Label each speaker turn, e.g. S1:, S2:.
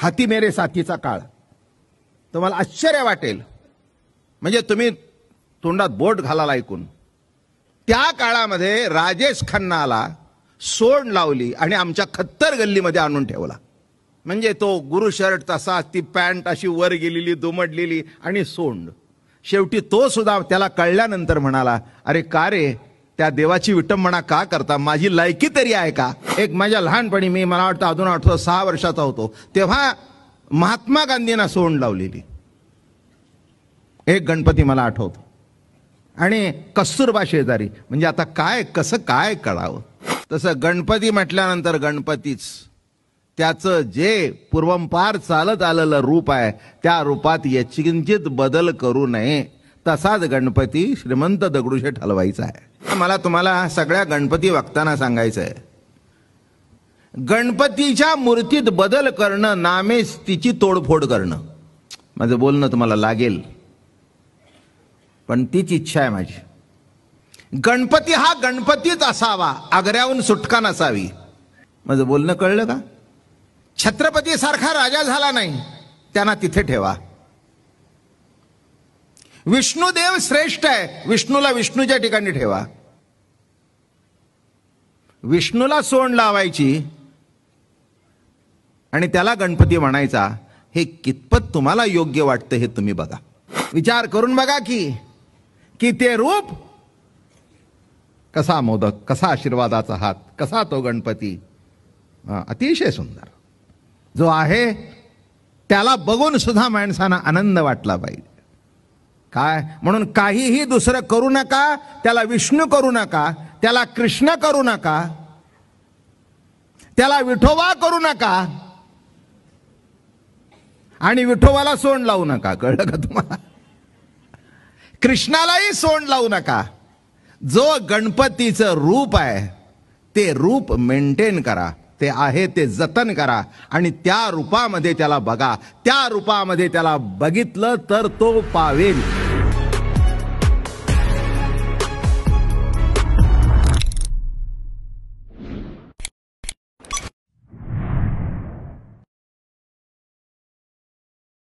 S1: हाती मेरे साथीचा काळ, तुम्हाला आश्चर्य वाटेल. म्हणजे तुम्ही तोंडात बोट घालाल ऐकून. त्या काळामध्ये राजेश खन्नाला सोंड लावली आणि आमच्या खत्तर गल्लीमध्ये आणून ठेवला. म्हणजे तो गुरु शर्ट तसा, ती पॅन्ट अशी वर गेलेली दुमडलेली आणि सोंड. शेवटी तो सुद्धा त्याला कळल्यानंतर म्हणाला, अरे का रे, त्या देवाची विटंबना का करता, माझी लायकी तरी आहे का. एक माझ्या लहानपणी, मला वाटतं अजून आठवतं 6 वर्षाचा होतो तेव्हा महात्मा गांधींना सोंड लावलेली एक गणपती मला आठवतो. आणि कस्तुरबा शेजारी. म्हणजे आता काय कसं काय कळावं. तसं गणपती म्हटल्यानंतर गणपतीच, त्याचं जे पूर्वंपार चालत आलेलं रूप आहे त्या रूपात यचिंचित बदल करू नये. तसाच गणपती श्रीमंत दगडूशेठ हलवाईचा आहे. मला तुम्हाला सगळ्या गणपती वक्तांना सांगायचं आहे, गणपतीच्या मूर्तीत बदल करणं नामेच तिची तोडफोड करणं. माझं बोलणं तुम्हाला लागेल, पण तीच इच्छा आहे माझी. गणपती हा गणपतीच असावा, आग्र्याहून सुटका नसावी. माझं बोलणं कळलं का. छत्रपती सारखा राजा झाला नाही, त्यांना तिथे ठेवा. विष्णुदेव श्रेष्ठ आहे, विष्णूला विष्णूच्या ठिकाणी ठेवा. विष्णूला सोंड लावायची आणि त्याला गणपती म्हणायचा, हे कितपत तुम्हाला योग्य वाटतं हे तुम्ही बघा. विचार करून बघा की ते रूप कसा मोदक, कसा आशीर्वादाचा हात, कसा तो गणपती, अतिशय सुंदर जो आहे. त्याला बघून सुद्धा माणसांना आनंद वाटला पाहिजे. काय म्हणून काहीही दुसरं करू नका, त्याला विष्णू करू नका, त्याला कृष्ण करू नका, त्याला विठोबा करू नका आणि विठोबाला सोंड लावू नका. कळलं का तुम्हाला. कृष्णालाही सोंड लावू नका. जो गणपतीचं रूप आहे ते रूप मेंटेन करा, ते आहे ते जतन करा आणि त्या रूपामध्ये त्याला बघा. त्या रूपामध्ये त्याला बघितलं तर तो पावेल.